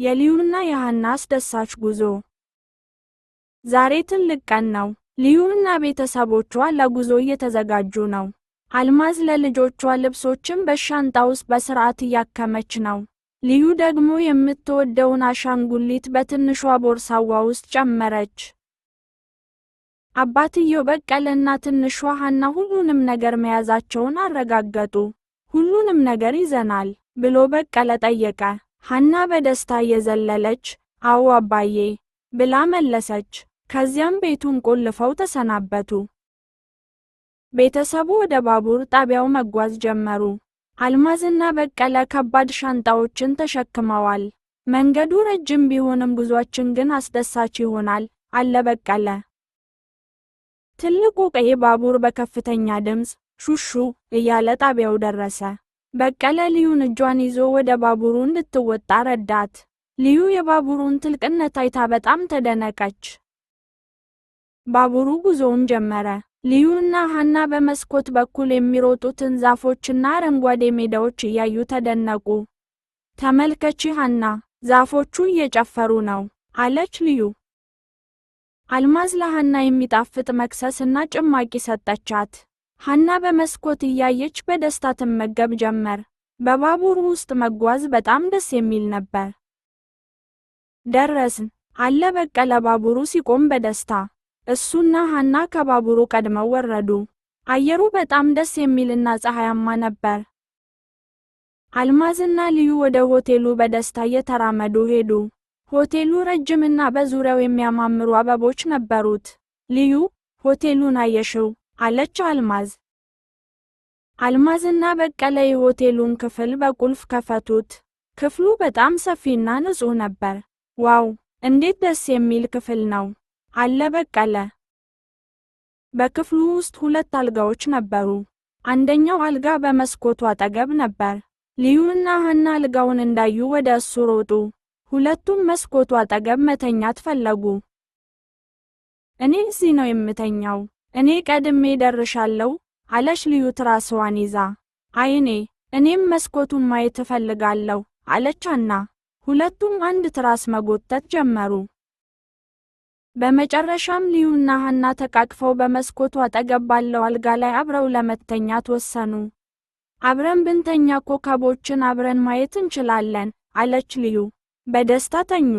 የልዩና የሃና አስደሳች ጉዞ። ዛሬ ትልቅ ቀን ነው። ልዩና ቤተሰቦቿ ለጉዞ እየተዘጋጁ ነው። አልማዝ ለልጆቿ ልብሶችን በሻንጣ ውስጥ በስርዓት እያከመች ነው። ልዩ ደግሞ የምትወደውን አሻንጉሊት በትንሿ ቦርሳዋ ውስጥ ጨመረች። አባትየው በቀለና ትንሿ ሃና ሁሉንም ነገር መያዛቸውን አረጋገጡ። ሁሉንም ነገር ይዘናል ብሎ በቀለ ጠየቀ። ሃና በደስታ እየዘለለች አዎ አባዬ ብላ መለሰች። ከዚያም ቤቱን ቆልፈው ተሰናበቱ። ቤተሰቡ ወደ ባቡር ጣቢያው መጓዝ ጀመሩ። አልማዝና በቀለ ከባድ ሻንጣዎችን ተሸክመዋል። መንገዱ ረጅም ቢሆንም ጉዟችን ግን አስደሳች ይሆናል አለ በቀለ። ትልቁ ቀይ ባቡር በከፍተኛ ድምፅ ሹሹ እያለ ጣቢያው ደረሰ። በቀለ ልዩን እጇን ይዞ ወደ ባቡሩ እንድትወጣ ረዳት። ልዩ የባቡሩን ጥልቅነት አይታ በጣም ተደነቀች። ባቡሩ ጉዞውን ጀመረ። ልዩና ሃና በመስኮት በኩል የሚሮጡትን ዛፎችና አረንጓዴ ሜዳዎች እያዩ ተደነቁ። ተመልከቺ ሃና፣ ዛፎቹ እየጨፈሩ ነው አለች ልዩ። አልማዝ ለሃና የሚጣፍጥ መክሰስና ጭማቂ ሰጠቻት። ሃና በመስኮት እያየች በደስታ ትመገብ ጀመር። በባቡሩ ውስጥ መጓዝ በጣም ደስ የሚል ነበር። ደረስን አለ በቀለ ባቡሩ ሲቆም በደስታ። እሱና ሃና ከባቡሩ ቀድመው ወረዱ። አየሩ በጣም ደስ የሚልና ፀሐያማ ነበር። አልማዝና ልዩ ወደ ሆቴሉ በደስታ እየተራመዱ ሄዱ። ሆቴሉ ረጅምና በዙሪያው የሚያማምሩ አበቦች ነበሩት። ልዩ ሆቴሉን አየሽው አለች አልማዝ። አልማዝና በቀለ የሆቴሉን ክፍል በቁልፍ ከፈቱት። ክፍሉ በጣም ሰፊና ንጹህ ነበር። ዋው እንዴት ደስ የሚል ክፍል ነው አለ በቀለ። በክፍሉ ውስጥ 2 አልጋዎች ነበሩ። አንደኛው አልጋ በመስኮቱ አጠገብ ነበር። ልዩና ሃና አልጋውን እንዳዩ ወደ እሱ ሮጡ። ሁለቱም መስኮቱ አጠገብ መተኛት ፈለጉ። እኔ እዚህ ነው የምተኛው፣ እኔ ቀድሜ ደርሻለሁ አለች ልዩ ትራስዋን ይዛ። እኔም መስኮቱን ማየት እፈልጋለሁ አለች ሃና። ሁለቱም አንድ ትራስ መጎተት ጀመሩ። በመጨረሻም ልዩና ሃና ተቃቅፈው በመስኮቱ አጠገብ ባለው አልጋ ላይ አብረው ለመተኛት ወሰኑ። አብረን ብንተኛ ኮከቦችን አብረን ማየት እንችላለን አለች ልዩ። በደስታ ተኙ።